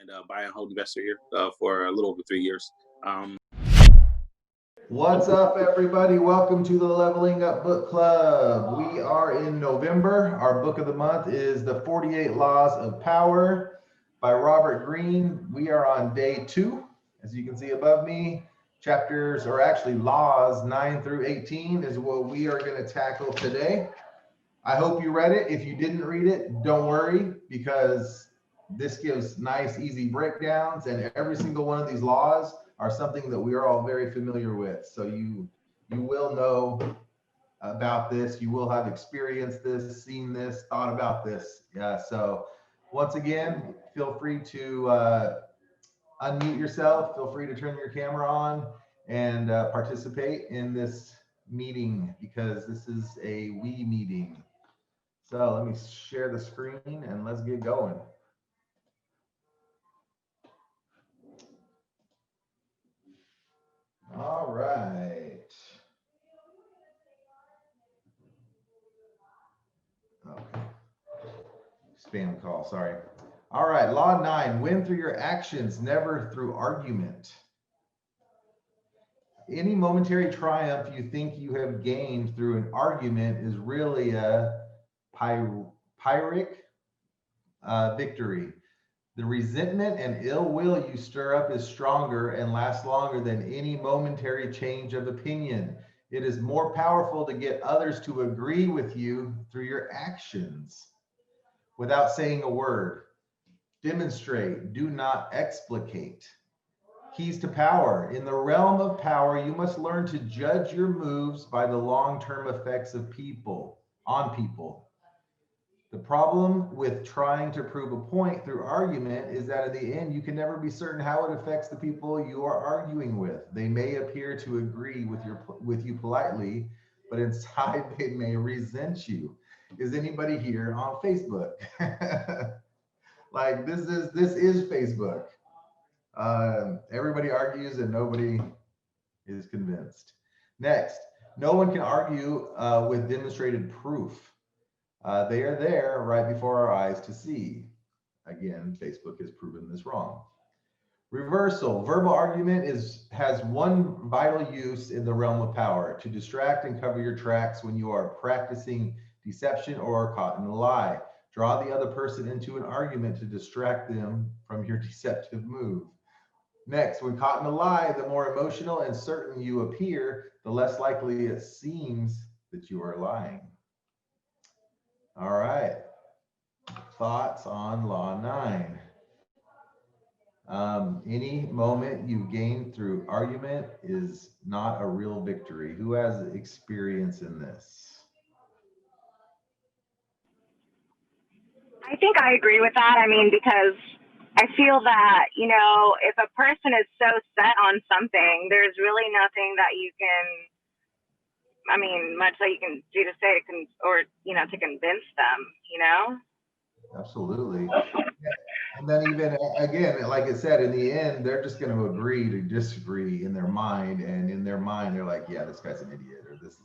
and buy and hold investor here for a little over 3 years. What's up, everybody? Welcome to the Leveling Up Book Club. We are in November. Our book of the month is The 48 Laws of Power by Robert Greene. We are on day 2. As you can see above me, chapters, or actually laws 9 through 18 is what we are going to tackle today. I hope you read it. If you didn't read it, don't worry, because this gives nice, easy breakdowns, and every single one of these laws are something that we are all very familiar with. So you will know about this. You will have experienced this, seen this, thought about this. So once again, feel free to unmute yourself. Feel free to turn your camera on and participate in this meeting, because this is a we meeting. So let me share the screen and let's get going. All right. Okay. Spam call, sorry. All right, law 9, win through your actions, never through argument. Any momentary triumph you think you have gained through an argument is really a Pyrrhic victory. The resentment and ill will you stir up is stronger and lasts longer than any momentary change of opinion. It is more powerful to get others to agree with you through your actions without saying a word. Demonstrate, do not explicate. Keys to power. In the realm of power, you must learn to judge your moves by the long-term effects of on people. The problem with trying to prove a point through argument is that at the end, you can never be certain how it affects the people you are arguing with. They may appear to agree with you politely, but inside they may resent you. Is anybody here on Facebook? Like this is Facebook. Everybody argues and nobody is convinced. Next, no one can argue with demonstrated proof. They are there right before our eyes to see. Again, Facebook has proven this wrong. Reversal. Verbal argument has one vital use in the realm of power: to distract and cover your tracks when you are practicing deception or are caught in a lie. Draw the other person into an argument to distract them from your deceptive move. Next, when caught in a lie, the more emotional and certain you appear, the less likely it seems that you are lying. All right, thoughts on law 9. Any moment you gain through argument is not a real victory. Who has experience in this? I think I agree with that. I mean, because I feel that, you know, if a person is so set on something, there's really nothing that you can, I mean, much that you can do to say to convince them, you know? Absolutely. And then even again, like I said, in the end, they're just going to agree to disagree in their mind. And in their mind, they're like, yeah, this guy's an idiot, or this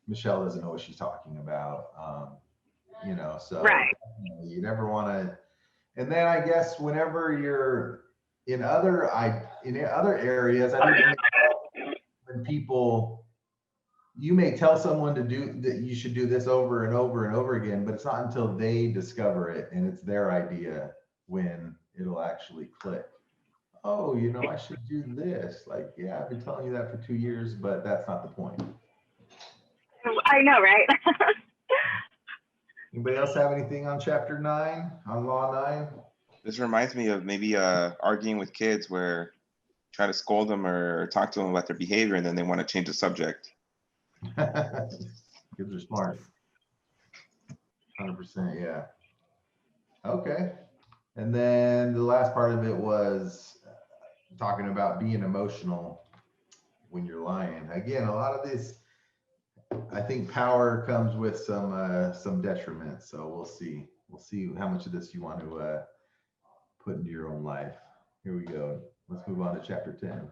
Michelle doesn't know what she's talking about. You know, so right. You never want to. And then I guess whenever you're in other areas, I think when people, you may tell someone to do that, you should do this over and over and over again, but it's not until they discover it and it's their idea when it'll actually click. Oh, you know, I should do this. Like, yeah, I've been telling you that for 2 years, but that's not the point. I know, right? Anybody else have anything on chapter 9, on law 9? This reminds me of maybe arguing with kids where try to scold them or talk to them about their behavior, and then they want to change the subject. Kids are smart. 100%, yeah. Okay. And then the last part of it was talking about being emotional when you're lying. Again, a lot of this, I think power comes with some detriment. So we'll see. We'll see how much of this you want to put into your own life. Here we go. Let's move on to chapter 10.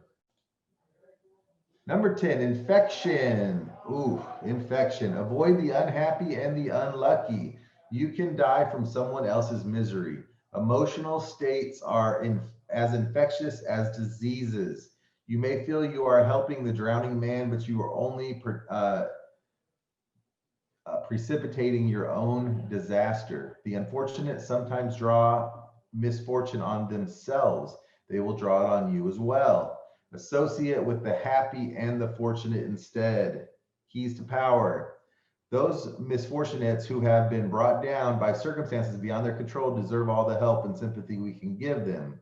Number 10, infection. Ooh, infection. Avoid the unhappy and the unlucky. You can die from someone else's misery. Emotional states are as infectious as diseases. You may feel you are helping the drowning man, but you are only precipitating your own disaster. The unfortunate sometimes draw misfortune on themselves. They will draw it on you as well. Associate with the happy and the fortunate instead. Keys to power. Those misfortunates who have been brought down by circumstances beyond their control deserve all the help and sympathy we can give them.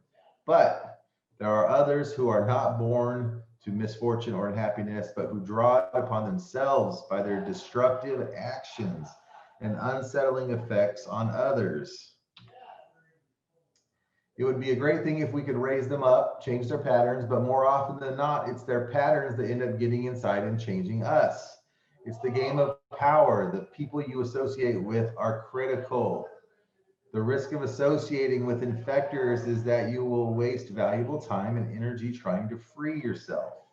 But there are others who are not born to misfortune or unhappiness, but who draw it upon themselves by their destructive actions and unsettling effects on others. It would be a great thing if we could raise them up, change their patterns, but more often than not, it's their patterns that end up getting inside and changing us. It's the game of power. The people you associate with are critical. The risk of associating with infectors is that you will waste valuable time and energy trying to free yourself.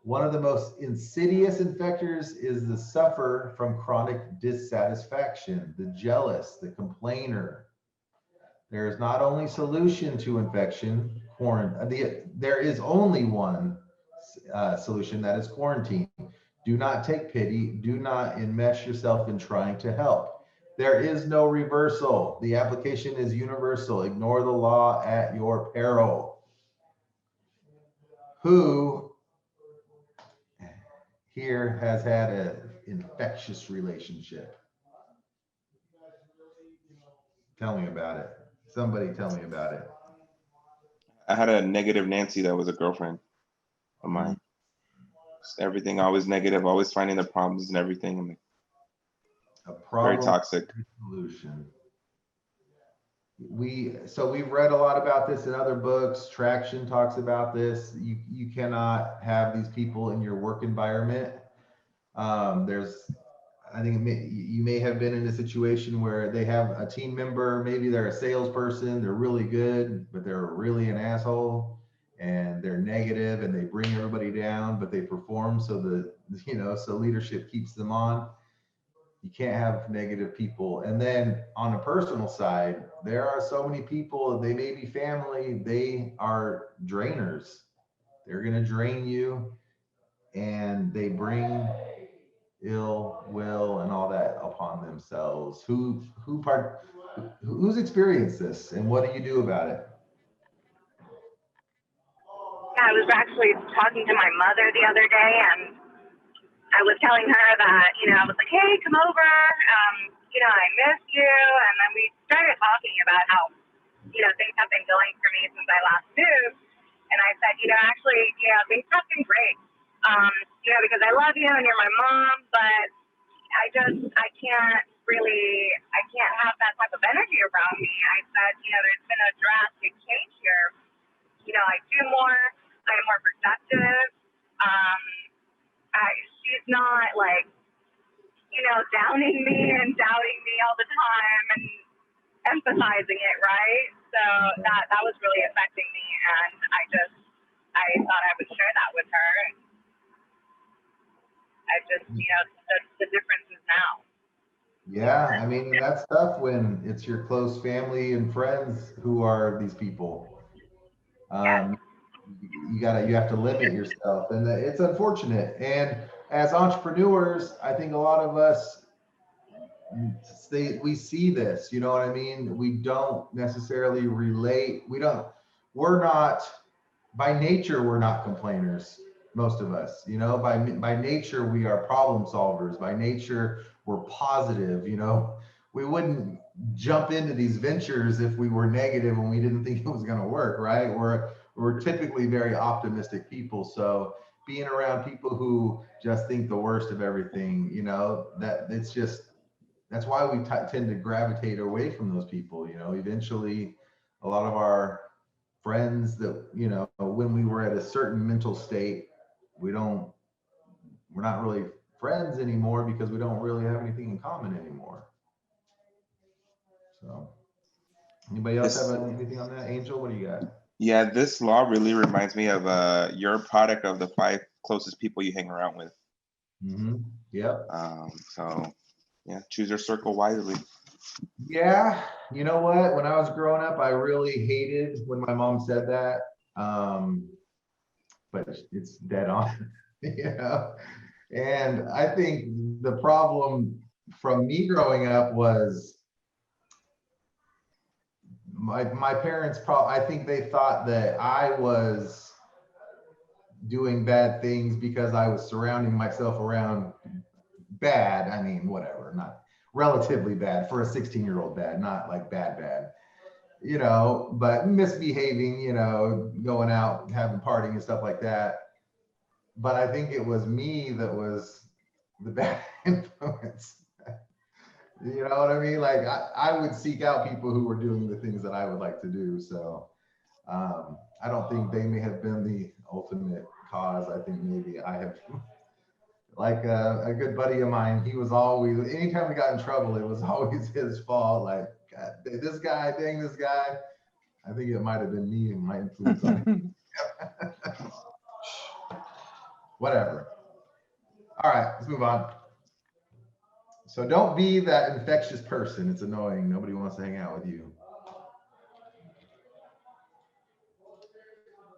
One of the most insidious infectors is the sufferer from chronic dissatisfaction, the jealous, the complainer. There is not only solution to infection, there is only one solution, that is quarantine. Do not take pity. Do not enmesh yourself in trying to help. There is no reversal. The application is universal. Ignore the law at your peril. Who here has had an infectious relationship? Tell me about it. Somebody tell me about it. I had a negative Nancy that was a girlfriend of mine. Just everything always negative, always finding the problems and everything. I mean, A problem, very toxic. Solution. So we've read a lot about this in other books. Traction talks about this. You cannot have these people in your work environment. I think you may have been in a situation where they have a team member, maybe they're a salesperson, they're really good, but they're really an asshole, and they're negative and they bring everybody down, but they perform so so leadership keeps them on. You can't have negative people. And then on a personal side, there are so many people, they may be family, they are drainers. They're going to drain you, and they bring ill will and all that upon themselves. Who's experienced this, and what do you do about it? Yeah, I was actually talking to my mother the other day, and I was telling her that, I was like, hey, come over, I miss you. And then we started talking about how, things have been going for me since I last moved. And I said, actually, things have been great. Because I love you and you're my mom, but I can't have that type of energy around me. I said, there's been a drastic change here. I do more, I'm more productive. She's not like, downing me and doubting me all the time and emphasizing it, right? So that was really affecting me, and I thought I would share that with her. I just, the difference is now. Yeah, I mean, that's tough when it's your close family and friends who are these people. You have to limit yourself, and it's unfortunate. And as entrepreneurs, I think a lot of us, we see this, you know what I mean? We don't necessarily relate. By nature, we're not complainers. Most of us, by nature, we are problem solvers. By nature, we're positive. We wouldn't jump into these ventures if we were negative and we didn't think it was going to work, right? We're typically very optimistic people. So being around people who just think the worst of everything, that's why we tend to gravitate away from those people. Eventually, a lot of our friends that, when we were at a certain mental state, we're not really friends anymore because we don't really have anything in common anymore. So anybody else have anything on that? Angel, what do you got? Yeah, this law really reminds me of you're a product of the 5 closest people you hang around with. Mm-hmm. Yep. So yeah, choose your circle wisely. Yeah, you know what? When I was growing up, I really hated when my mom said that. But it's dead on, you know? And I think the problem from me growing up was my parents I think they thought that I was doing bad things because I was surrounding myself around bad. I mean, whatever, not relatively bad for a 16-year-old bad, not like bad, you know, but misbehaving, you know, going out, having partying and stuff like that. But I think it was me that was the bad influence. You know what I mean? Like I would seek out people who were doing the things that I would like to do. So I don't think they may have been the ultimate cause. I think maybe I have, like a good buddy of mine, he was always, anytime we got in trouble, it was always his fault. Like, God, this guy, dang this guy. I think it might have been me and my influence on him. Whatever. All right, let's move on. So don't be that infectious person. It's annoying. Nobody wants to hang out with you.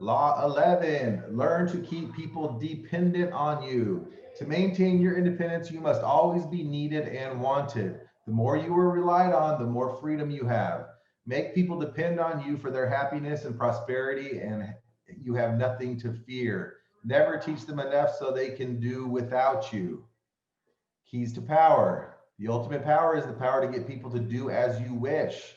Law 11, learn to keep people dependent on you. To maintain your independence, you must always be needed and wanted. The more you are relied on, the more freedom you have. Make people depend on you for their happiness and prosperity, and you have nothing to fear. Never teach them enough so they can do without you. Keys to power. The ultimate power is the power to get people to do as you wish.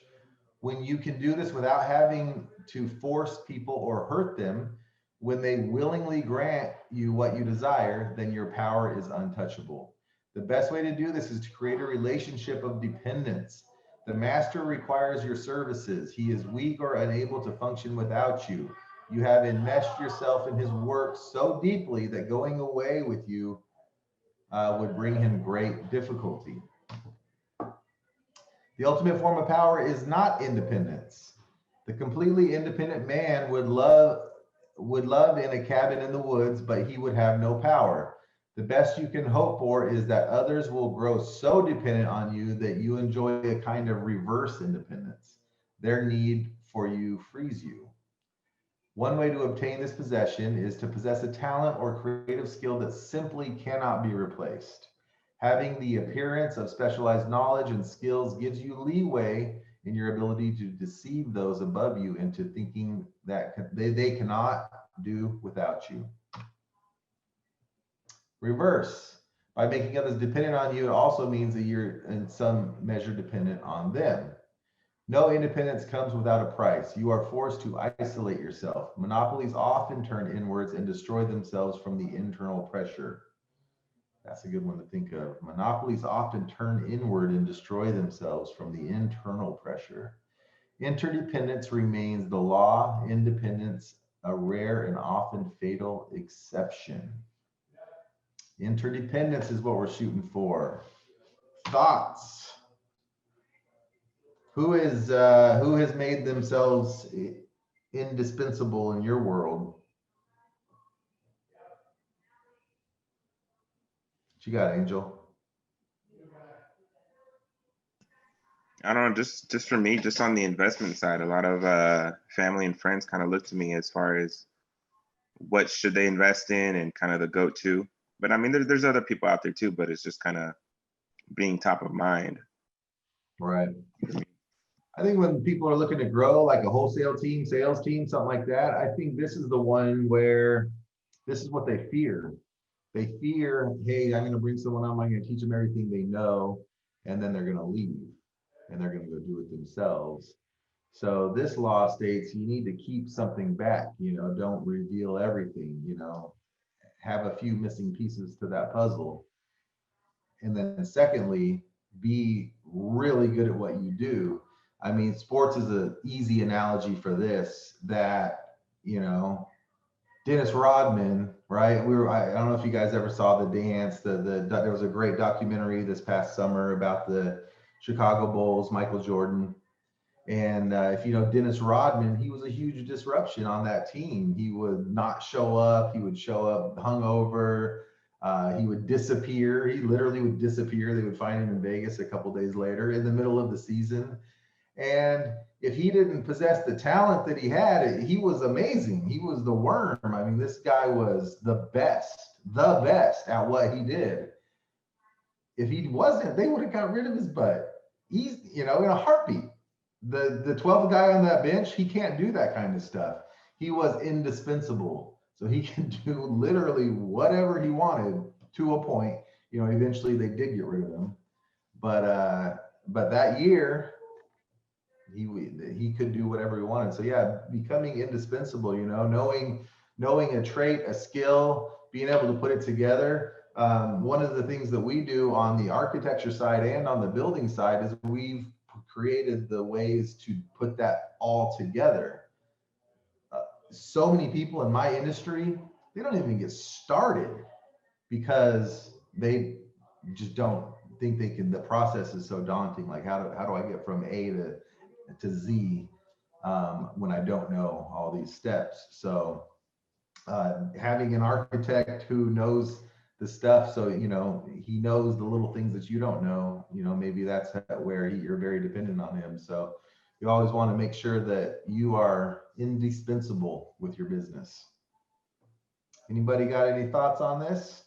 When you can do this without having to force people or hurt them, when they willingly grant you what you desire, then your power is untouchable. The best way to do this is to create a relationship of dependence. The master requires your services. He is weak or unable to function without you. You have enmeshed yourself in his work so deeply that going away with you would bring him great difficulty. The ultimate form of power is not independence. The completely independent man would love in a cabin in the woods, but he would have no power. The best you can hope for is that others will grow so dependent on you that you enjoy a kind of reverse independence. Their need for you frees you. One way to obtain this possession is to possess a talent or creative skill that simply cannot be replaced. Having the appearance of specialized knowledge and skills gives you leeway in your ability to deceive those above you into thinking that they cannot do without you. Reverse. By making others dependent on you, it also means that you're in some measure dependent on them. No independence comes without a price. You are forced to isolate yourself. Monopolies often turn inwards and destroy themselves from the internal pressure. That's a good one to think of. Monopolies often turn inward and destroy themselves from the internal pressure. Interdependence remains the law. Independence, a rare and often fatal exception. Interdependence is what we're shooting for. Thoughts. Who has made themselves indispensable in your world? What you got, Angel? I don't know, just for me, just on the investment side, a lot of family and friends kind of look to me as far as what should they invest in and kind of the go-to. But I mean, there's other people out there too, but it's just kind of being top of mind. Right. I think when people are looking to grow, like a wholesale team, sales team, something like that, I think this is the one where this is what they fear. They fear, hey, I'm going to bring someone on, I'm going to teach them everything they know, and then they're going to leave and they're going to go do it themselves. So this law states you need to keep something back, you know, don't reveal everything, you know, have a few missing pieces to that puzzle. And then secondly, be really good at what you do. I mean, sports is an easy analogy for this, that, you know, Dennis Rodman, right? I don't know if you guys ever saw The Dance. There was a great documentary this past summer about the Chicago Bulls, Michael Jordan. And if you know Dennis Rodman, he was a huge disruption on that team. He would not show up. He would show up hungover. He would disappear. He literally would disappear. They would find him in Vegas a couple days later in the middle of the season. And if he didn't possess the talent that he had, he was amazing. He was the worm. I mean, this guy was the best at what he did. If he wasn't, they would have got rid of his butt. He's, in a heartbeat. The 12th guy on that bench, he can't do that kind of stuff. He was indispensable. So he can do literally whatever he wanted to a point. Eventually they did get rid of him. But that year, he could do whatever he wanted. So yeah, becoming indispensable, knowing a trait, a skill, being able to put it together. One of the things that we do on the architecture side and on the building side is we've created the ways to put that all together. So many people in my industry, they don't even get started because they just don't think they can. The process is so daunting. Like how do I get from A to Z when I don't know all these steps? So having an architect who knows the stuff, so he knows the little things that you don't know, maybe that's where you're very dependent on him. So you always want to make sure that you are indispensable with your business. Anybody got any thoughts on this?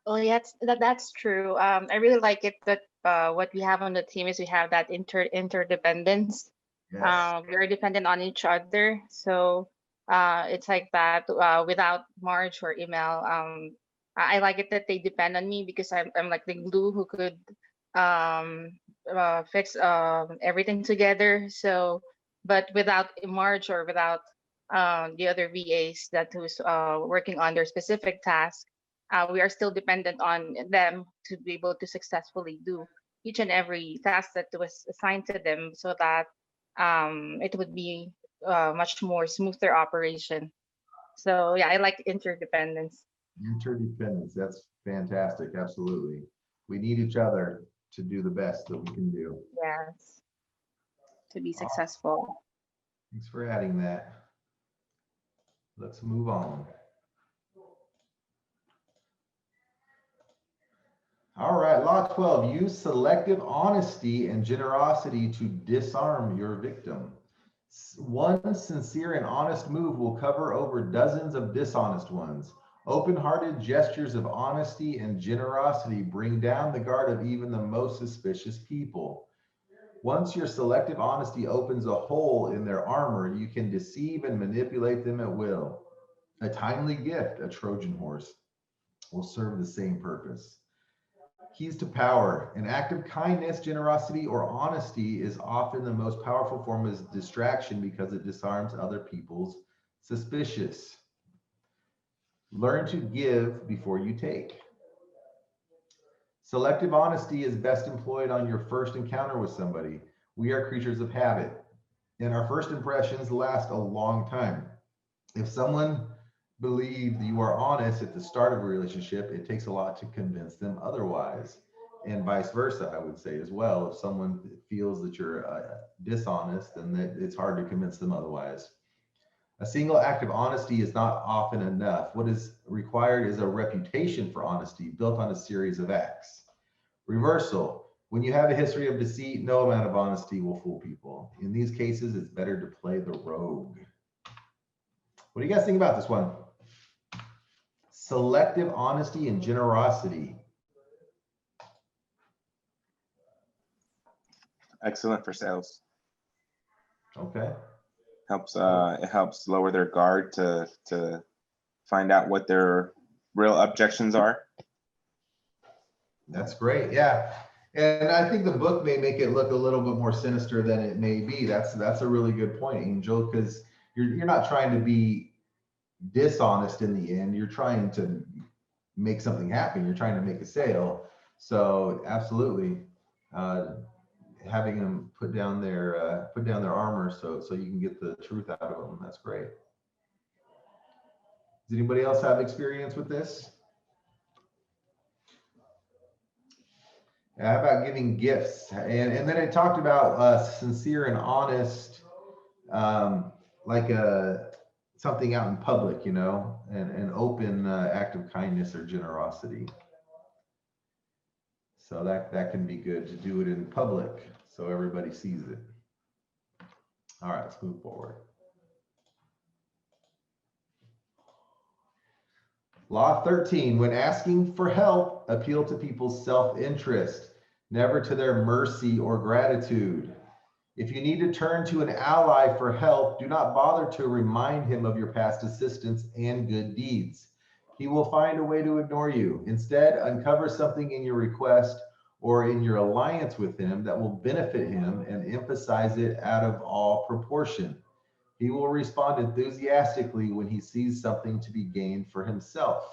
Oh, yes, that's true. I really like it that what we have on the team is we have that interdependence. Yes. We are dependent on each other. So it's like that without Marge or Email. I like it that they depend on me because I'm like the glue who could fix everything together. So, but without Marge or without the other VAs who's working on their specific task, we are still dependent on them to be able to successfully do each and every task that was assigned to them, so that it would be much more smoother operation. So yeah, I like interdependence. Interdependence, that's fantastic. Absolutely. We need each other to do the best that we can do. Yes, to be successful. Thanks for adding that. Let's move on. All right, Law 12, use selective honesty and generosity to disarm your victim. One sincere and honest move will cover over dozens of dishonest ones. Open-hearted gestures of honesty and generosity bring down the guard of even the most suspicious people. Once your selective honesty opens a hole in their armor, you can deceive and manipulate them at will. A timely gift, a Trojan horse, will serve the same purpose. Keys to power. An act of kindness, generosity, or honesty is often the most powerful form of distraction because it disarms other people's suspicious. Learn to give before you take. Selective honesty is best employed on your first encounter with somebody. We are creatures of habit, and our first impressions last a long time. If someone believes you are honest at the start of a relationship, it takes a lot to convince them otherwise, and vice versa. I would say as well, if someone feels that you're dishonest, then it's hard to convince them otherwise. A single act of honesty is not often enough. What is required is a reputation for honesty built on a series of acts. Reversal. When you have a history of deceit, no amount of honesty will fool people. In these cases, it's better to play the rogue. What do you guys think about this one? Selective honesty and generosity. Excellent for sales. Okay. It helps lower their guard to find out what their real objections are. That's great. Yeah. And I think the book may make it look a little bit more sinister than it may be. That's a really good point, Angel, because you're not trying to be dishonest in the end. You're trying to make something happen. You're trying to make a sale. So absolutely, having them put down their armor so you can get the truth out of them. That's great. Does anybody else have experience with this? How about giving gifts? And then it talked about sincere and honest, like something out in public, you know, an open act of kindness or generosity. So that can be good to do it in public so everybody sees it. All right, let's move forward. Law 13, when asking for help, appeal to people's self-interest, never to their mercy or gratitude. If you need to turn to an ally for help, do not bother to remind him of your past assistance and good deeds. He will find a way to ignore you. Instead, uncover something in your request or in your alliance with him that will benefit him and emphasize it out of all proportion. He will respond enthusiastically when he sees something to be gained for himself.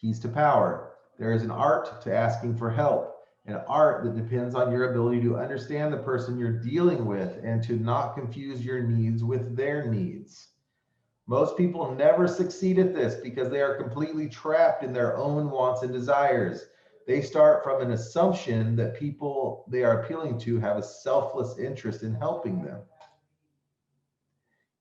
Keys to power. There is an art to asking for help, an art that depends on your ability to understand the person you're dealing with and to not confuse your needs with their needs. Most people never succeed at this because they are completely trapped in their own wants and desires. They start from an assumption that people they are appealing to have a selfless interest in helping them.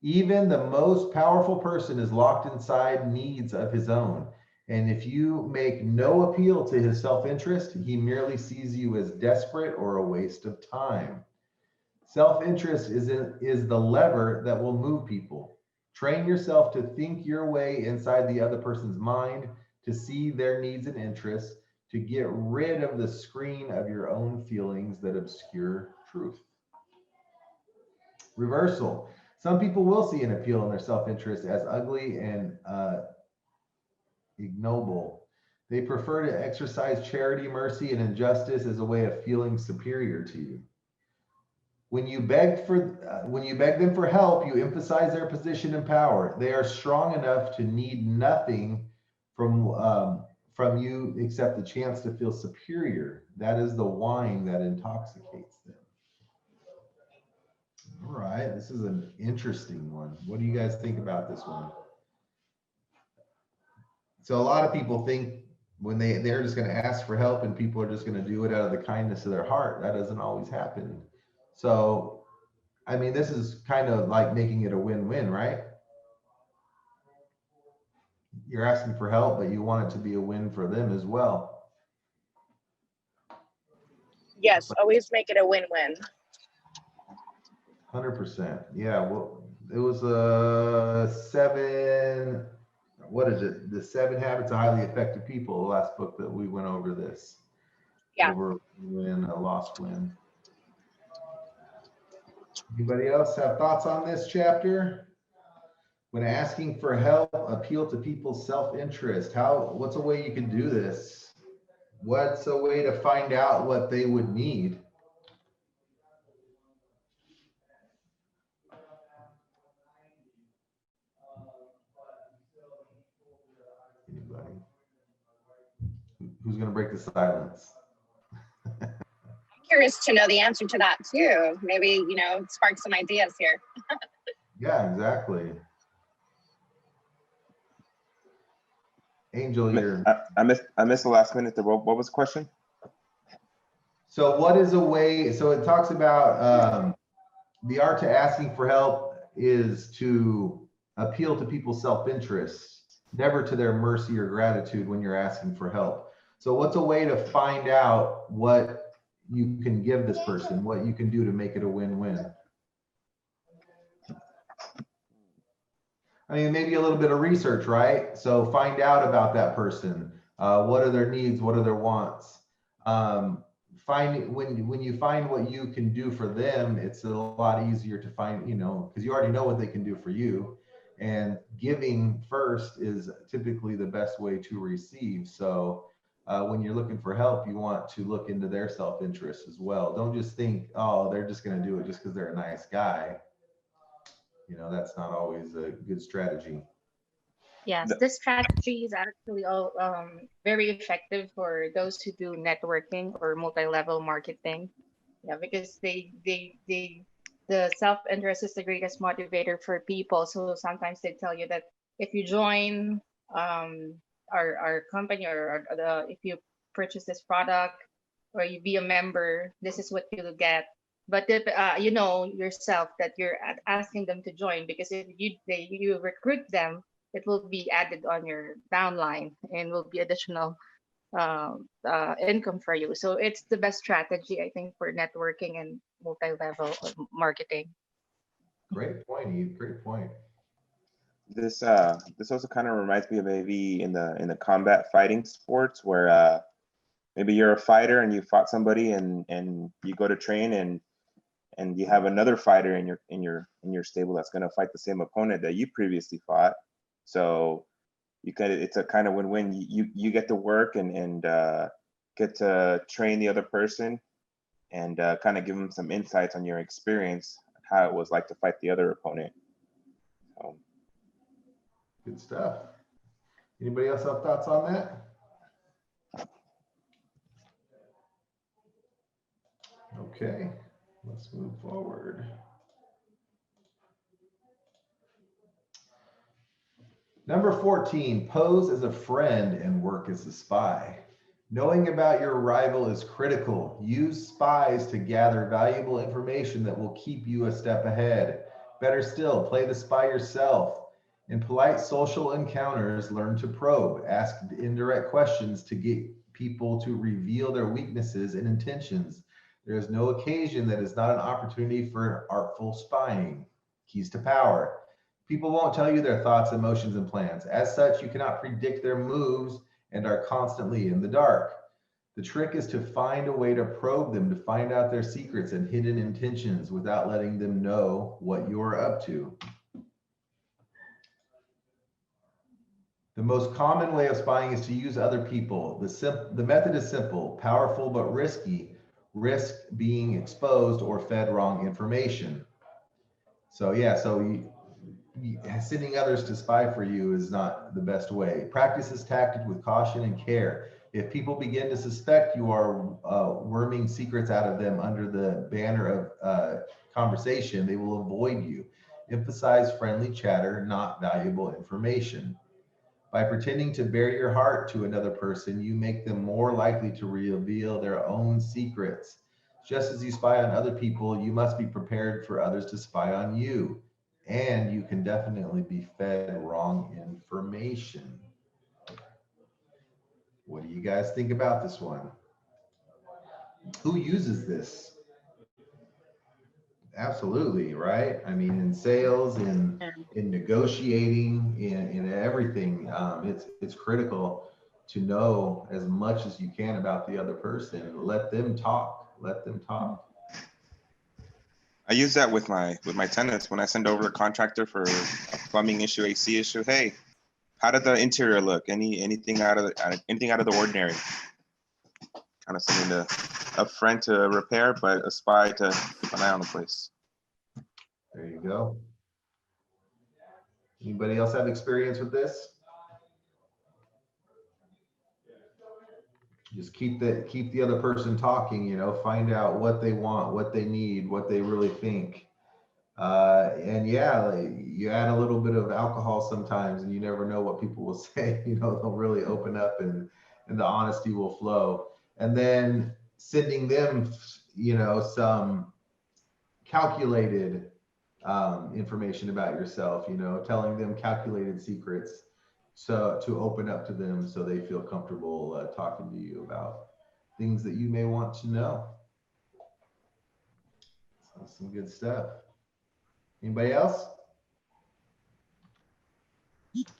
Even the most powerful person is locked inside needs of his own. And if you make no appeal to his self-interest, he merely sees you as desperate or a waste of time. Self-interest is the lever that will move people. Train yourself to think your way inside the other person's mind, to see their needs and interests, to get rid of the screen of your own feelings that obscure truth. Reversal. Some people will see an appeal in their self-interest as ugly and ignoble. They prefer to exercise charity, mercy, and injustice as a way of feeling superior to you. When you beg them for help, you emphasize their position and power. They are strong enough to need nothing from you except the chance to feel superior. That is the wine that intoxicates them. All right, this is an interesting one. What do you guys think about this one? So a lot of people think when they're just going to ask for help and people are just going to do it out of the kindness of their heart. That doesn't always happen. So, I mean, this is kind of like making it a win-win, right? You're asking for help, but you want it to be a win for them as well. Yes, always make it a win-win. 100%. Yeah, well, it was 7, what is it? The 7 Habits of Highly Effective People, the last book that we went over this. Yeah. Over win, a lost win. Anybody else have thoughts on this chapter? When asking for help, appeal to people's self-interest. What's a way you can do this? What's a way to find out what they would need? Anybody? Who's going to break the silence? Curious to know the answer to that too. Maybe, spark some ideas here. Yeah, exactly. Angel, you're... I missed the last minute. What was the question? So what is a way, so it talks about the art to asking for help is to appeal to people's self-interest, never to their mercy or gratitude when you're asking for help. So what's a way to find out what you can give this person, what you can do to make it a win-win? I mean, maybe a little bit of research, right? So find out about that person. What are their needs? What are their wants? When you find what you can do for them, it's a lot easier to find, because you already know what they can do for you. And giving first is typically the best way to receive. So when you're looking for help, you want to look into their self-interest as well. Don't just think, oh, they're just going to do it just because they're a nice guy. That's not always a good strategy. Yes, this strategy is actually very effective for those who do networking or multi-level marketing. Yeah, because the self-interest is the greatest motivator for people. So sometimes they tell you that if you join our company or if you purchase this product or you be a member, this is what you'll get. But if you know yourself that you're asking them to join, because if you recruit them, it will be added on your downline and will be additional income for you. So it's the best strategy, I think, for networking and multi-level marketing. Great point, Eve. Great point. This also kind of reminds me of maybe in the combat fighting sports where maybe you're a fighter and you fought somebody and you go to train and you have another fighter in your stable that's going to fight the same opponent that you previously fought. So it's a kind of win-win. You get to work and get to train the other person and kind of give them some insights on your experience, how it was like to fight the other opponent. So. Good stuff. Anybody else have thoughts on that? Okay, let's move forward. Number 14, pose as a friend and work as a spy. Knowing about your rival is critical. Use spies to gather valuable information that will keep you a step ahead. Better still, play the spy yourself. In polite social encounters, learn to probe. Ask indirect questions to get people to reveal their weaknesses and intentions. There is no occasion that is not an opportunity for artful spying. Keys to power. People won't tell you their thoughts, emotions, and plans. As such, you cannot predict their moves and are constantly in the dark. The trick is to find a way to probe them, to find out their secrets and hidden intentions without letting them know what you're up to. The most common way of spying is to use other people. The method is simple, powerful, but risky. Risk being exposed or fed wrong information. So yeah, sending others to spy for you is not the best way. Practice this tactic with caution and care. If people begin to suspect you are worming secrets out of them under the banner of conversation, they will avoid you. Emphasize friendly chatter, not valuable information. By pretending to bare your heart to another person, you make them more likely to reveal their own secrets. Just as you spy on other people, you must be prepared for others to spy on you. And you can definitely be fed wrong information. What do you guys think about this one? Who uses this? Absolutely, right? I mean, in sales, in negotiating, in everything, it's critical to know as much as you can about the other person. Let them talk. Let them talk. I use that with my tenants when I send over a contractor for a plumbing issue, AC issue. Hey, how did the interior look? Anything out of the ordinary? Kind of sending a friend to repair, but a spy to keep an eye on the place. There you go. Anybody else have experience with this? Just keep the other person talking, you know, find out what they want, what they need, what they really think. And yeah, you add a little bit of alcohol sometimes and you never know what people will say, you know, they'll really open up and the honesty will flow. And then sending them, you know, some calculated information about yourself, you know, telling them calculated secrets so to open up to them so they feel comfortable talking to you about things that you may want to know. So some good stuff. Anybody else?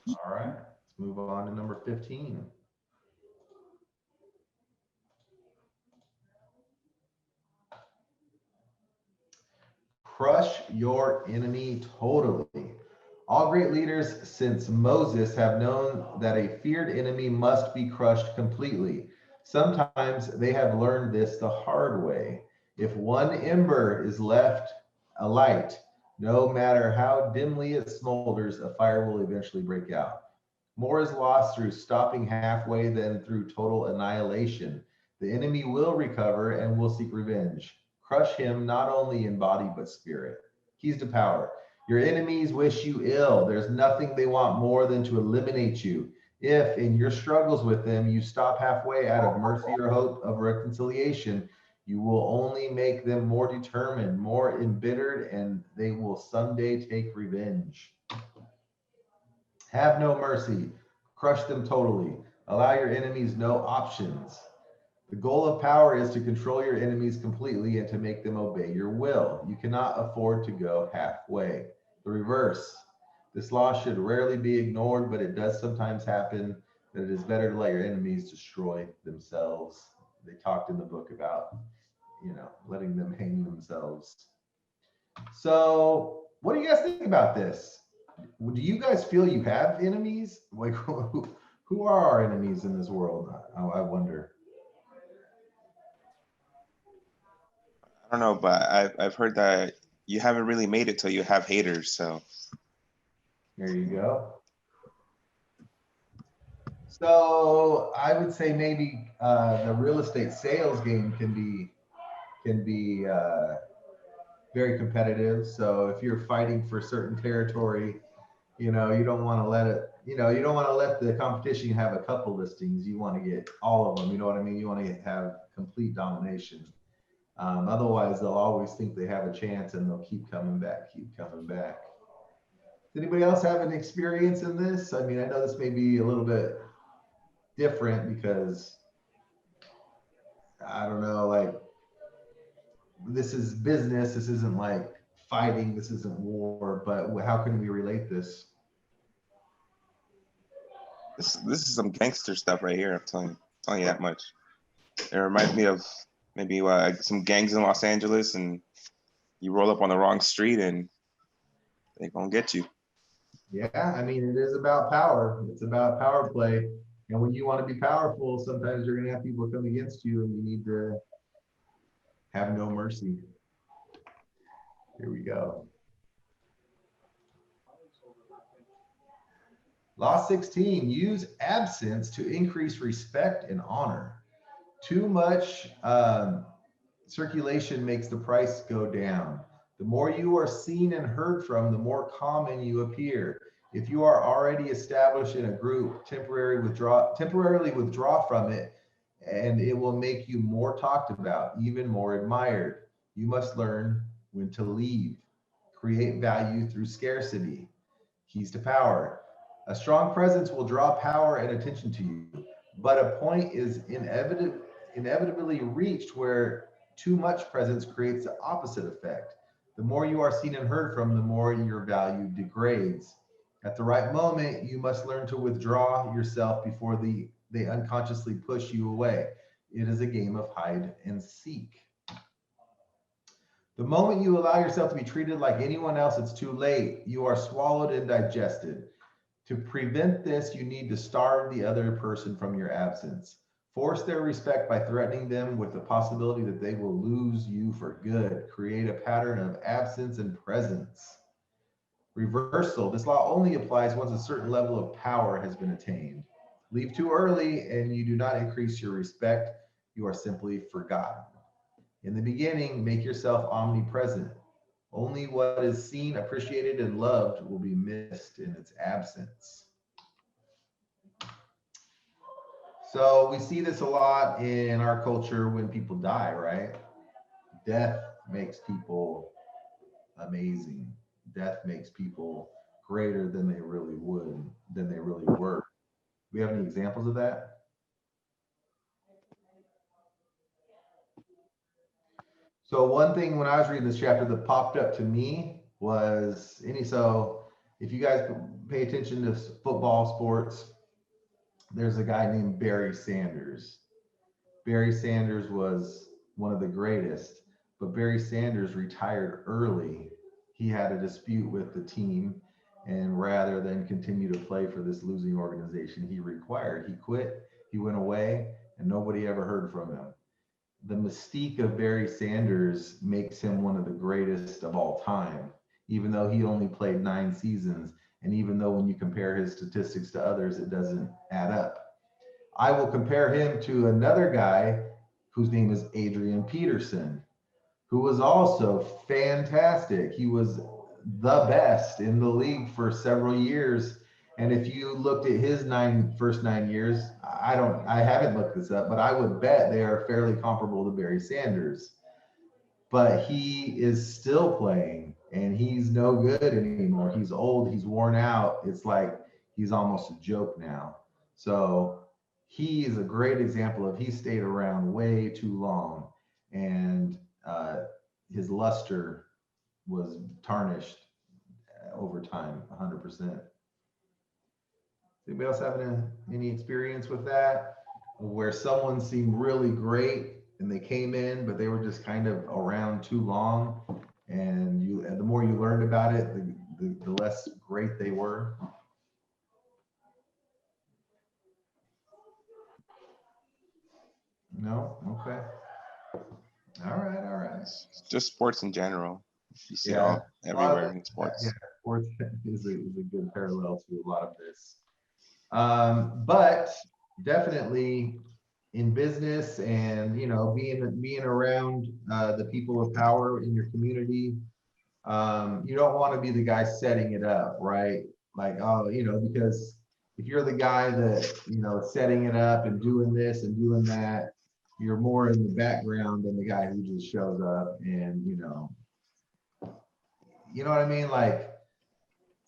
All right, let's move on to number 15. Crush your enemy totally. All great leaders since Moses have known that a feared enemy must be crushed completely. Sometimes they have learned this the hard way. If one ember is left alight, no matter how dimly it smolders, a fire will eventually break out. More is lost through stopping halfway than through total annihilation. The enemy will recover and will seek revenge. Crush him not only in body but spirit. Keys to power. Your enemies wish you ill. There's nothing they want more than to eliminate you. If in your struggles with them you stop halfway out of mercy or hope of reconciliation, You will only make them more determined, more embittered, and they will someday take revenge. Have no mercy. Crush them totally. Allow your enemies no options. The goal of power is to control your enemies completely and to make them obey your will. You cannot afford to go halfway. The reverse. This law should rarely be ignored, but it does sometimes happen that it is better to let your enemies destroy themselves. They talked in the book about, letting them hang themselves. So what do you guys think about this? Do you guys feel you have enemies? Like, who are our enemies in this world? I wonder. I don't know, but I've heard that you haven't really made it till you have haters. So There you go. So I would say maybe the real estate sales game can be very competitive. So if you're fighting for certain territory, you don't want to let it, you don't want to let the competition have a couple listings. You want to get all of them. You know what I mean? You want to have complete domination. Otherwise, they'll always think they have a chance and they'll keep coming back. Does anybody else have an experience in this? I mean, I know this may be a little bit different because, I don't know, like, this is business. This isn't like fighting. This isn't war. But how can we relate this? this is some gangster stuff right here. I'm telling you that much. It reminds me of maybe some gangs in Los Angeles, and you roll up on the wrong street and they're gonna get you. Yeah, I mean, it is about power. It's about power play. And when you want to be powerful, sometimes you're going to have people come against you, and you need to have no mercy. Here we go. Law 16, use absence to increase respect and honor. Too much circulation makes the price go down. The more you are seen and heard from, the more common you appear. If you are already established in a group, temporarily withdraw from it, and it will make you more talked about, even more admired. You must learn when to leave. Create value through scarcity. Keys to power. A strong presence will draw power and attention to you, but a point is inevitably reached where too much presence creates the opposite effect. The more you are seen and heard from, the more your value degrades. At the right moment, you must learn to withdraw yourself before they unconsciously push you away. It is a game of hide and seek. The moment you allow yourself to be treated like anyone else, it's too late. You are swallowed and digested. To prevent this, you need to starve the other person from your absence. Force their respect by threatening them with the possibility that they will lose you for good. Create a pattern of absence and presence. Reversal. This law only applies once a certain level of power has been attained. Leave too early and you do not increase your respect. You are simply forgotten. In the beginning, make yourself omnipresent. Only what is seen, appreciated, and loved will be missed in its absence. So we see this a lot in our culture when people die, right? Death makes people amazing. Death makes people greater than they really were. Do we have any examples of that? So one thing when I was reading this chapter that popped up to me was so if you guys pay attention to football sports, there's a guy named Barry Sanders. Barry Sanders was one of the greatest, but Barry Sanders retired early. He had a dispute with the team, and rather than continue to play for this losing organization, he quit, he went away, and nobody ever heard from him. The mystique of Barry Sanders makes him one of the greatest of all time, even though he only played 9 seasons. And even though when you compare his statistics to others, it doesn't add up. I will compare him to another guy whose name is Adrian Peterson, who was also fantastic. He was the best in the league for several years. And if you looked at his first 9 years, I haven't looked this up, but I would bet they are fairly comparable to Barry Sanders. But he is still playing, and he's no good anymore. He's old, he's worn out. It's like he's almost a joke now. So he is a great example of he stayed around way too long, and his luster was tarnished over time, 100%. Anybody else having any experience with that, where someone seemed really great and they came in, but they were just kind of around too long, and the more you learned about it, the less great they were? No? Okay. All right. Just sports in general. You see it Yeah. all everywhere in sports. Yeah, sports is a good parallel to a lot of this. But definitely in business, and being around the people of power in your community, you don't want to be the guy setting it up, right? Like, because if you're the guy that setting it up and doing this and doing that, you're more in the background than the guy who just shows up, and you know what I mean? Like,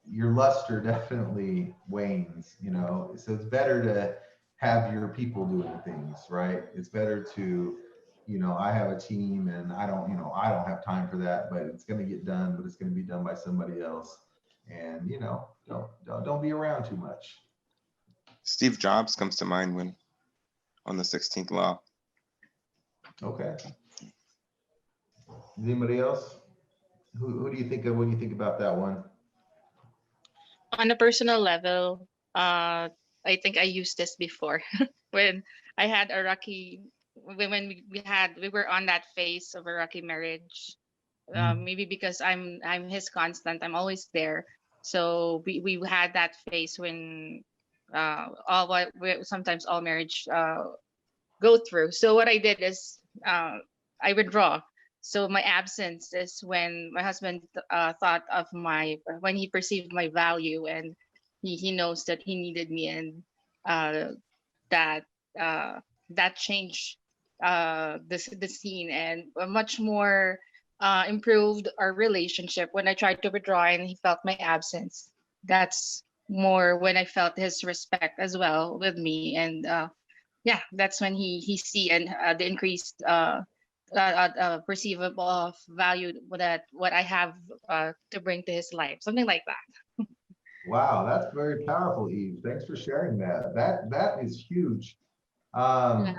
your luster definitely wanes, so it's better to have your people doing things, right? It's better to, I have a team, and I don't have time for that, but it's going to get done, but it's going to be done by somebody else. And don't be around too much. Steve Jobs comes to mind when on the 16th law. Okay. Anybody else? Who do you think of when you think about that one? On a personal level, I think I used this before when I had a rocky, when we were on that phase of a rocky marriage. Maybe because I'm his constant, I'm always there. So we had that phase when sometimes all marriage go through. So what I did is I withdraw. So my absence is when my husband thought of when he perceived my value, and he knows that he needed me, and that changed the scene, and a much more improved our relationship when I tried to withdraw and he felt my absence. That's more when I felt his respect as well with me, and yeah, that's when he see and the increased perceivable of value that what I have to bring to his life, something like that. Wow, that's very powerful, Eve. Thanks for sharing that. That is huge. Yeah.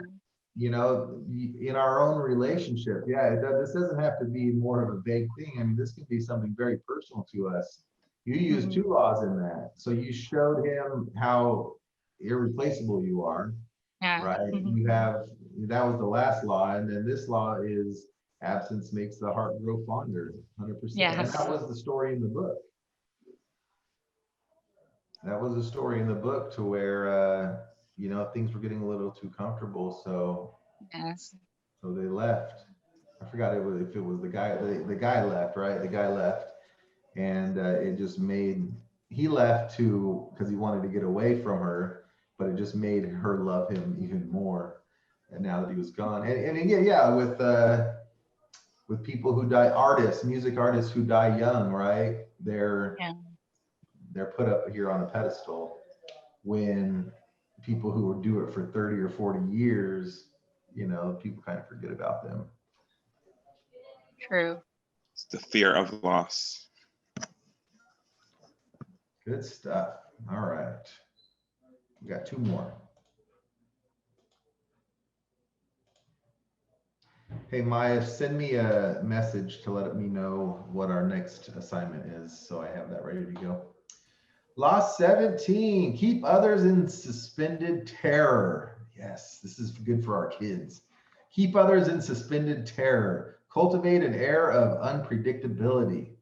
In our own relationship, this doesn't have to be more of a vague thing. I mean, this can be something very personal to us. You used two laws in that. So you showed him how irreplaceable you are, Yeah. right? That was the last law. And then this law is absence makes the heart grow fonder, 100%. Yes. And that was the story in the book. That was a story in the book to where, things were getting a little too comfortable. So, Yes. so they left. I forgot if it was the guy, the guy left, right? The guy left, and it just he left because he wanted to get away from her, but it just made her love him even more. And now that he was gone, and with people who die, music artists who die young, right? They're put up here on a pedestal, when people who would do it for 30 or 40 years, people kind of forget about them. True. It's the fear of loss. Good stuff. All right. We got two more. Hey, Maya, send me a message to let me know what our next assignment is, so I have that ready to go. Law 17, keep others in suspended terror. Yes, this is good for our kids. Keep others in suspended terror. Cultivate an air of unpredictability.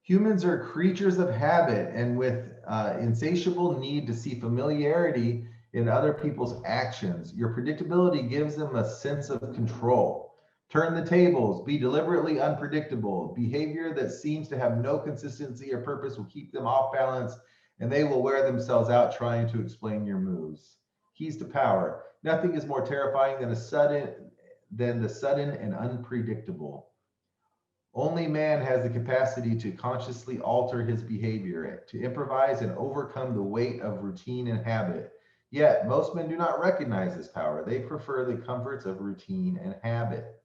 Humans are creatures of habit, and with insatiable need to see familiarity in other people's actions. Your predictability gives them a sense of control. Turn the tables, be deliberately unpredictable. Behavior that seems to have no consistency or purpose will keep them off balance and they will wear themselves out trying to explain your moves. Keys to power. Nothing is more terrifying than the sudden and unpredictable. Only man has the capacity to consciously alter his behavior, to improvise and overcome the weight of routine and habit. Yet, most men do not recognize this power. They prefer the comforts of routine and habit.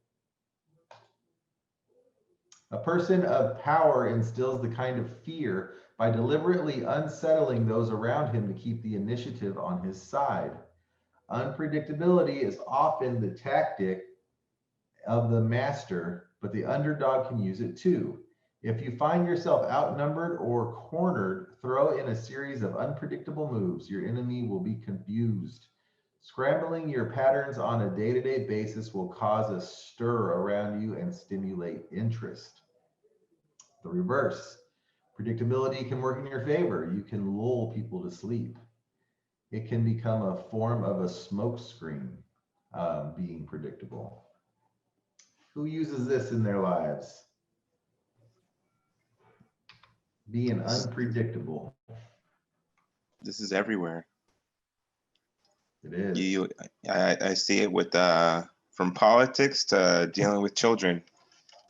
A person of power instills the kind of fear by deliberately unsettling those around him to keep the initiative on his side. Unpredictability is often the tactic of the master, but the underdog can use it too. If you find yourself outnumbered or cornered, throw in a series of unpredictable moves. Your enemy will be confused. Scrambling your patterns on a day-to-day basis will cause a stir around you and stimulate interest. The reverse. Predictability can work in your favor. You can lull people to sleep. It can become a form of a smokescreen, being predictable. Who uses this in their lives? Being unpredictable. This is everywhere. It is. I see it with from politics to dealing with children.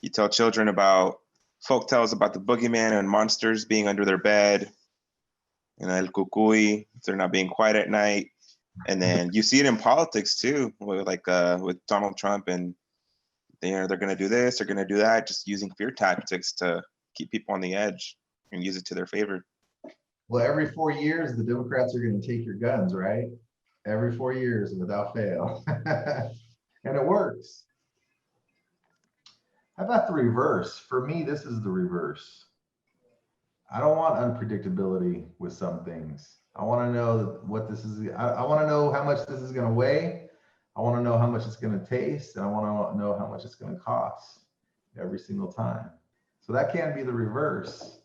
You tell children about folk tales about the boogeyman and monsters being under their bed, and el cucuy, they're not being quiet at night. And then you see it in politics too, with Donald Trump, and they're going to do this, they're going to do that, just using fear tactics to keep people on the edge and use it to their favor. Well, every 4 years, the Democrats are going to take your guns, right? Every 4 years without fail. And it works. How about the reverse? For me, this is the reverse. I don't want unpredictability with some things. I want to know what this is. I want to know how much this is going to weigh. I want to know how much it's going to taste. And I want to know how much it's going to cost every single time. So that can be the reverse.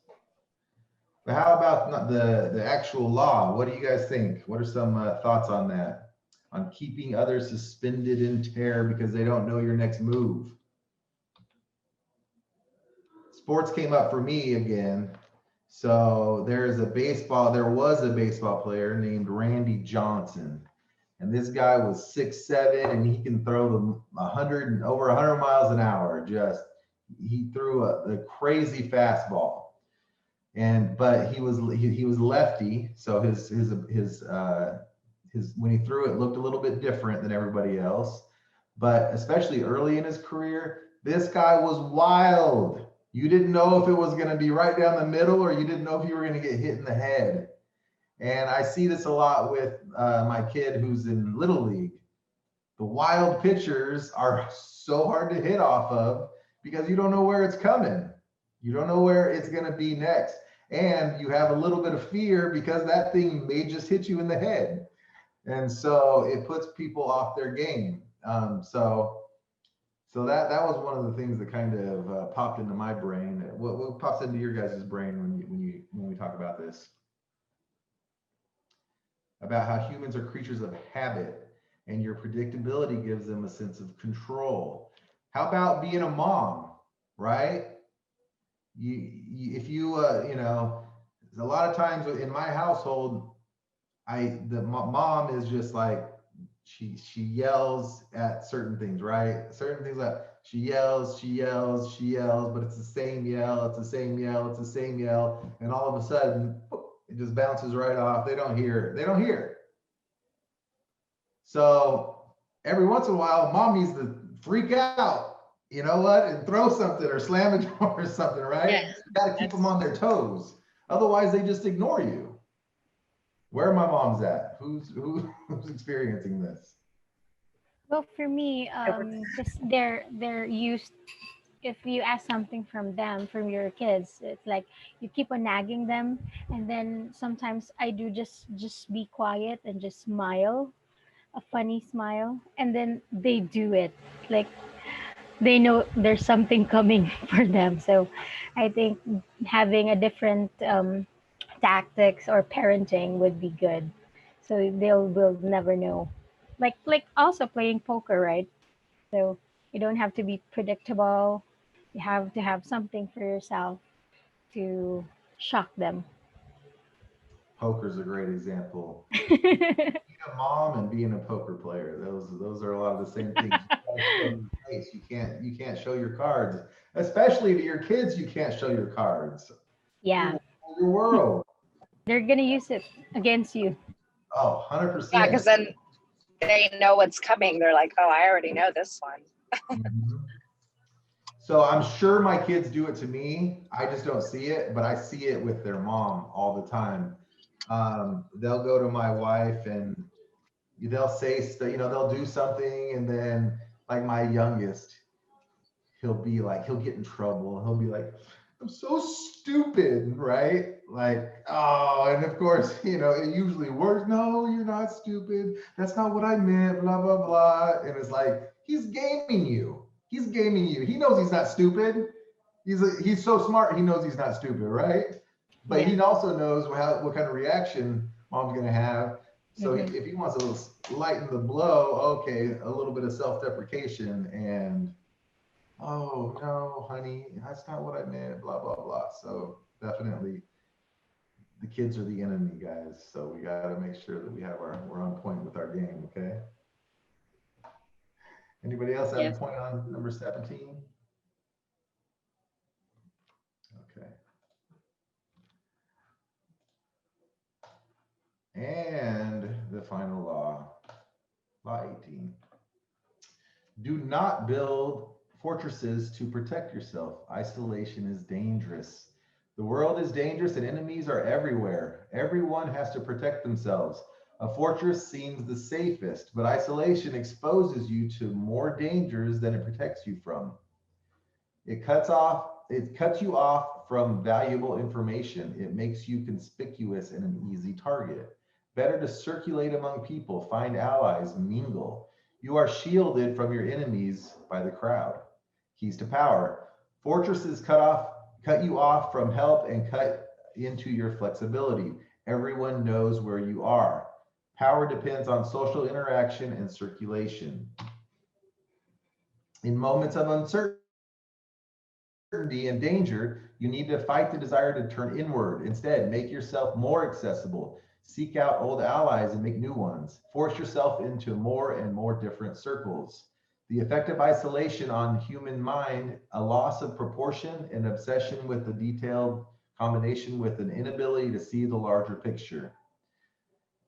But how about the actual law? What do you guys think? What are some thoughts on that? On keeping others suspended in terror because they don't know your next move. Sports came up for me again. So there was a baseball player named Randy Johnson. And this guy was 6'7", and he can throw them over 100 miles an hour. He threw a crazy fastball. But he was lefty, so his when he threw it looked a little bit different than everybody else. But especially early in his career, this guy was wild. You didn't know if it was going to be right down the middle, or you didn't know if you were going to get hit in the head. And I see this a lot with my kid who's in Little League. The wild pitchers are so hard to hit off of because you don't know where it's coming. You don't know where it's going to be next. And you have a little bit of fear because that thing may just hit you in the head. And so it puts people off their game. So that was one of the things that kind of popped into my brain. What pops into your guys' brain when we talk about this? About how humans are creatures of habit, and your predictability gives them a sense of control. How about being a mom, right? If you a lot of times in my household, the mom is just like, she yells at certain things, right? Certain things like she yells, but it's the same yell, and all of a sudden it just bounces right off. They don't hear it. So every once in a while, mom needs to freak out, you know what, and throw something or slam a door or something, right? Yes. You got to keep them on their toes. Otherwise, they just ignore you. Where are my moms at? Who's experiencing this? Well, for me, just they're used. If you ask something from your kids, it's like you keep on nagging them, and then sometimes I do just be quiet and just smile, a funny smile, and then they do it. Like they know there's something coming for them. So I think having a different tactics or parenting would be good, so will never know. Like also playing poker, right? So you don't have to be predictable. You have to have something for yourself to shock them. Poker's a great example. Being a mom and being a poker player, those are a lot of the same things. You can't show your cards, especially to your kids. You can't show your cards. Yeah, Your world. they're gonna use it against you. Oh, 100%. Yeah, because then they know what's coming. They're like, oh, I already know this one. Mhm. So I'm sure my kids do it to me. I just don't see it, but I see it with their mom all the time. They'll go to my wife and they'll say, they'll do something, and then like my youngest, he'll get in trouble. He'll be like, I'm so stupid, right? Like, oh, and of course, it usually works. No, you're not stupid. That's not what I meant, blah, blah, blah. And it's like, he's gaming you. He's gaming you. He knows he's not stupid. He's so smart, he knows he's not stupid, right? But he also knows what kind of reaction mom's gonna have. So if he wants to lighten the blow, okay, a little bit of self-deprecation and, oh no, honey, that's not what I meant, blah, blah, blah. So definitely the kids are the enemy, guys. So we gotta make sure that we're on point with our game, okay? Anybody else have a point on number 17? Okay. And the final law, law 18. Do not build fortresses to protect yourself. Isolation is dangerous. The world is dangerous and enemies are everywhere. Everyone has to protect themselves. A fortress seems the safest, but isolation exposes you to more dangers than it protects you from. It cuts you off from valuable information. It makes you conspicuous and an easy target. Better to circulate among people, find allies, mingle. You are shielded from your enemies by the crowd. Keys to power. Fortresses cut you off from help and cut into your flexibility. Everyone knows where you are. Power depends on social interaction and circulation. In moments of uncertainty and danger, you need to fight the desire to turn inward. Instead, make yourself more accessible. Seek out old allies and make new ones. Force yourself into more and more different circles. The effect of isolation on human mind, a loss of proportion, an obsession with the detailed combination with an inability to see the larger picture.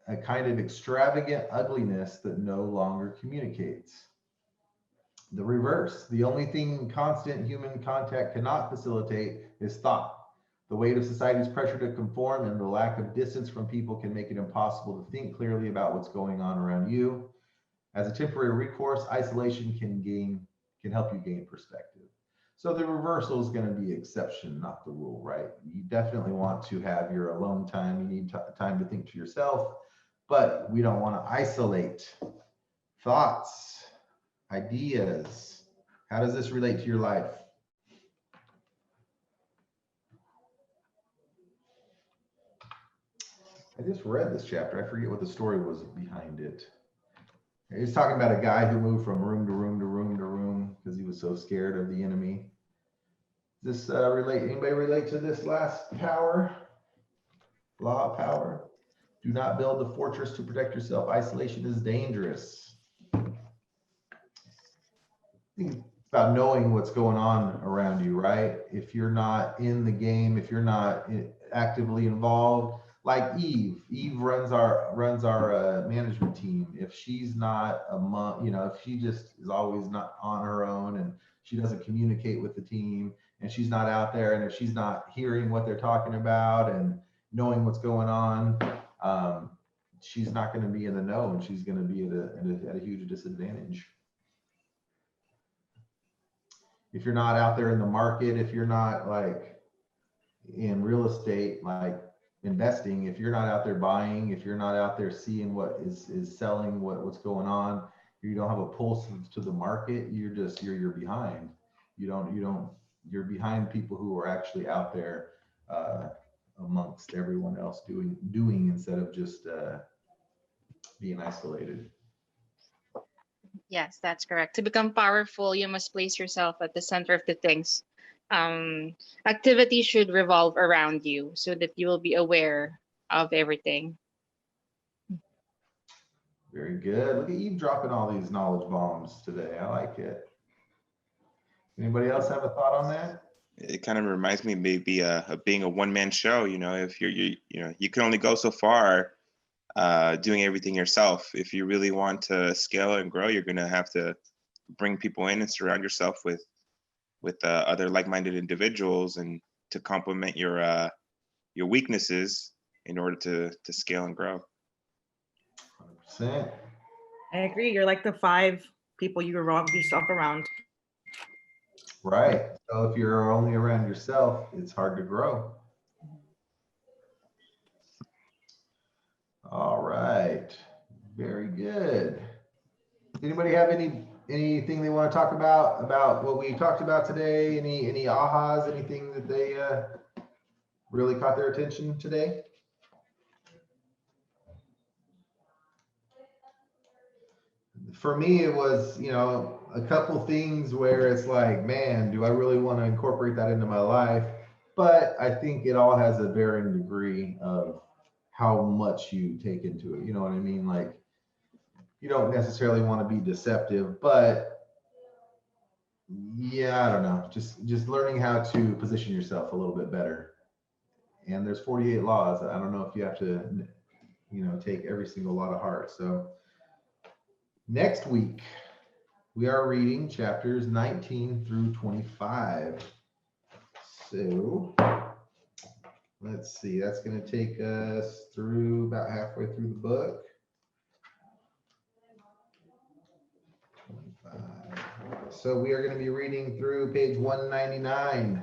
A kind of extravagant ugliness that no longer communicates. The reverse, the only thing constant human contact cannot facilitate is thought. The weight of society's pressure to conform and the lack of distance from people can make it impossible to think clearly about what's going on around you. As a temporary recourse, isolation can help you gain perspective. So the reversal is going to be exception, not the rule, right? You definitely want to have your alone time. You need time to think to yourself, but we don't want to isolate thoughts, ideas. How does this relate to your life? I just read this chapter. I forget what the story was behind it. He's talking about a guy who moved from room to room to room to room because he was so scared of the enemy. Does this anybody relate to this last power? Law of power. Do not build a fortress to protect yourself. Isolation is dangerous. I think it's about knowing what's going on around you, right? If you're not in the game, if you're not actively involved, like Eve runs our management team. If she's not if she just is always not on her own and she doesn't communicate with the team and she's not out there, and if she's not hearing what they're talking about and knowing what's going on, she's not going to be in the know, and she's going to be at a huge disadvantage. If you're not out there in the market, if you're not like in real estate, like investing, if you're not out there buying, if you're not out there seeing what is selling, what's going on, you don't have a pulse to the market, you're behind. You're behind people who are actually out there amongst everyone else doing instead of just being isolated. Yes, that's correct. To become powerful, you must place yourself at the center of the things. Activity should revolve around you so that you will be aware of everything. Very good. Look at you dropping all these knowledge bombs today. I like it. Anybody else have a thought on that? It kind of reminds me maybe of being a one-man show. You know, if you know, you can only go so far doing everything yourself. If you really want to scale and grow, you're going to have to bring people in and surround yourself with other like-minded individuals and to complement your weaknesses in order to scale and grow. 100%. I agree. You're like the 5 people you revolve yourself around. Right. So if you're only around yourself, it's hard to grow. All right. Very good. Anybody have anything they want to talk about what we talked about today? Any ahas, anything that they really caught their attention today? For me, it was, you know, a couple things where it's like, man, do I really want to incorporate that into my life? But I think it all has a varying degree of how much you take into it. You know what I mean? Like, you don't necessarily want to be deceptive, but yeah, I don't know. Just learning how to position yourself a little bit better. And there's 48 laws. I don't know if you have to, you know, take every single law to heart. So next week, we are reading chapters 19 through 25. So let's see, that's going to take us through about halfway through the book. 25. So we are going to be reading through page 199.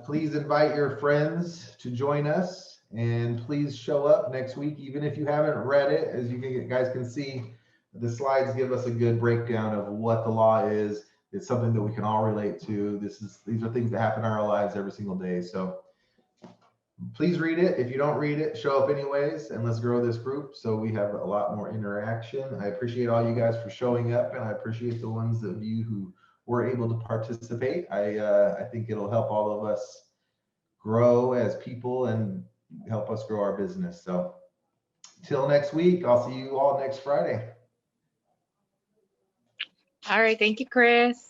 Please invite your friends to join us, and please show up next week, even if you haven't read it. As you guys can see, the slides give us a good breakdown of what the law is. It's something that we can all relate to. These are things that happen in our lives every single day. So please read it. If you don't read it, show up anyways, and let's grow this group so we have a lot more interaction. I appreciate all you guys for showing up, and I appreciate the ones of you who were able to participate. I think it'll help all of us grow as people and help us grow our business. So till next week, I'll see you all next Friday. All right. Thank you, Chris.